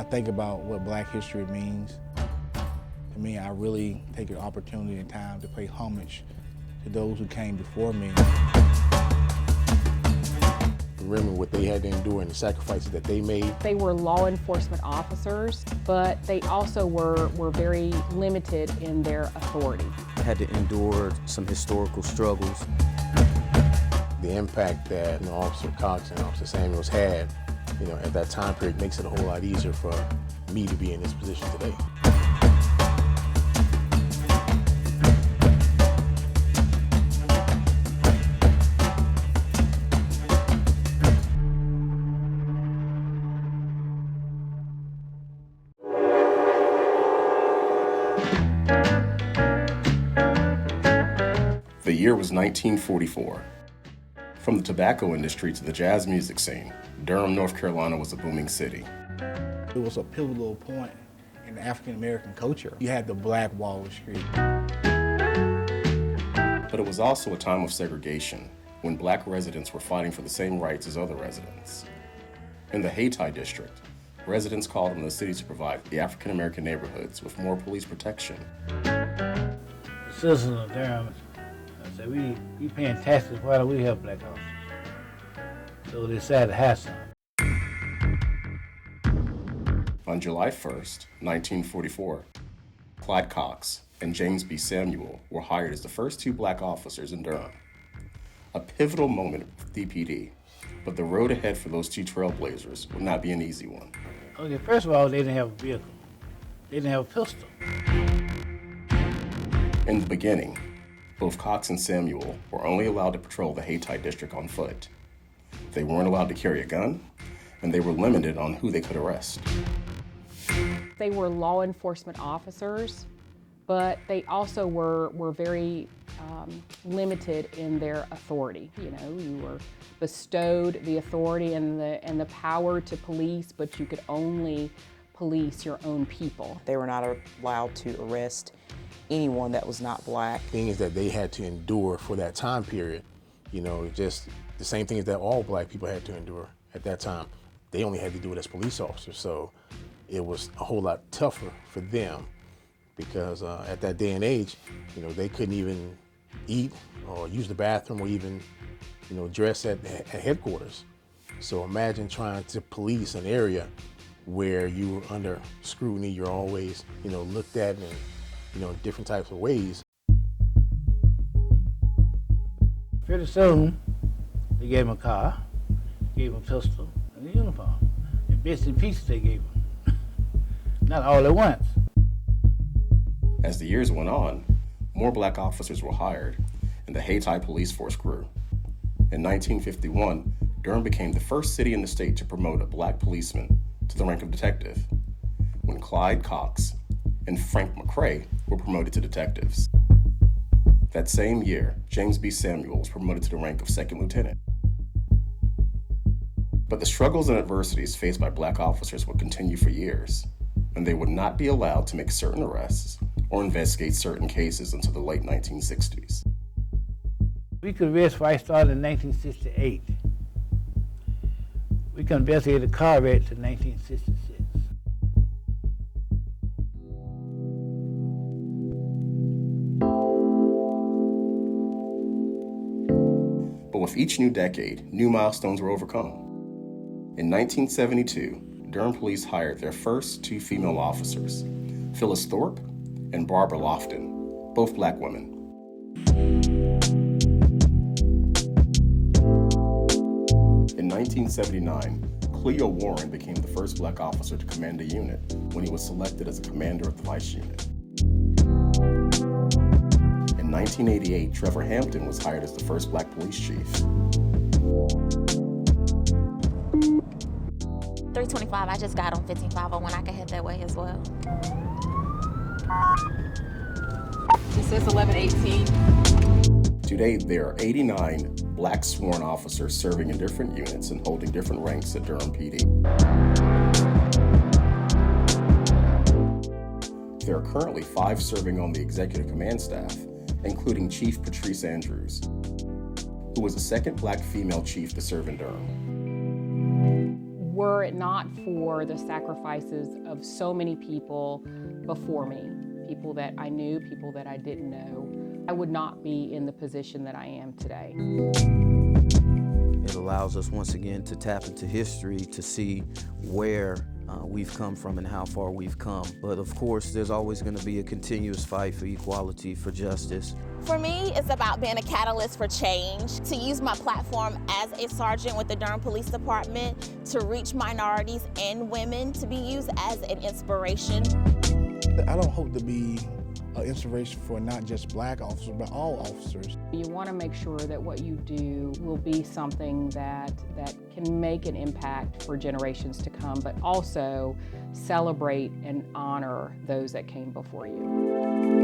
think about what Black history means, to me, I really take an opportunity and time to pay homage to those who came before me. Remember what they had to endure and the sacrifices that they made. They were law enforcement officers, but they also were very limited in their authority. They had to endure some historical struggles. The impact that Officer Cox and Officer Samuels had, at that time period makes it a whole lot easier for me to be in this position today. The year was 1944. From the tobacco industry to the jazz music scene, Durham, North Carolina was a booming city. It was a pivotal point in African-American culture. You had the Black Wall Street. But it was also a time of segregation, when Black residents were fighting for the same rights as other residents. In the Hayti district, residents called on the city to provide the African-American neighborhoods with more police protection. The citizens of Durham, I said, we paying taxes, why do we have Black officers? So they decided to have some. On July 1st, 1944, Clyde Cox and James B. Samuel were hired as the first two Black officers in Durham. A pivotal moment with DPD, but the road ahead for those two trailblazers would not be an easy one. Okay, first of all, they didn't have a vehicle. They didn't have a pistol. In the beginning, both Cox and Samuel were only allowed to patrol the Hayti district on foot. They weren't allowed to carry a gun, and they were limited on who they could arrest. They were law enforcement officers, but they also were very limited in their authority. You were bestowed the authority and the power to police, but you could only police your own people. They were not allowed to arrest anyone that was not Black. Things that they had to endure for that time period, just the same things that all Black people had to endure at that time. They only had to do it as police officers, so it was a whole lot tougher for them because at that day and age, they couldn't even eat or use the bathroom or even, dress at headquarters. So imagine trying to police an area where you were under scrutiny, you're always, looked at in, different types of ways. Pretty soon, they gave him a car, gave him a pistol, and a uniform. And bits and pieces they gave him. Not all at once. As the years went on, more Black officers were hired, and the Hayti police force grew. In 1951, Durham became the first city in the state to promote a Black policeman to the rank of detective, when Clyde Cox and Frank McCrae were promoted to detectives. That same year, James B. Samuel was promoted to the rank of second lieutenant. But the struggles and adversities faced by Black officers would continue for years, and they would not be allowed to make certain arrests or investigate certain cases until the late 1960s. We could arrest where I started in 1968. We could investigate a car wreck to 1966. But with each new decade, new milestones were overcome. In 1972, Durham police hired their first two female officers, Phyllis Thorpe and Barbara Lofton, both Black women. In 1979, Cleo Warren became the first Black officer to command a unit when he was selected as a commander of the Vice Unit. In 1988, Trevor Hampton was hired as the first Black police chief. 325, I just got on 15501. I can head that way as well. It says 1118. Today, there are 89 Black sworn officers serving in different units and holding different ranks at Durham PD. There are currently 5 serving on the executive command staff, including Chief Patrice Andrews, who was the second Black female chief to serve in Durham. Were it not for the sacrifices of so many people before me, people that I knew, people that I didn't know, I would not be in the position that I am today. It allows us once again to tap into history to see where we've come from and how far we've come. But of course, there's always going to be a continuous fight for equality, for justice. For me, it's about being a catalyst for change, to use my platform as a sergeant with the Durham Police Department to reach minorities and women, to be used as an inspiration. I don't hope to be an inspiration for not just black officers, but all officers. You want to make sure that what you do will be something that can make an impact for generations to come, but also celebrate and honor those that came before you.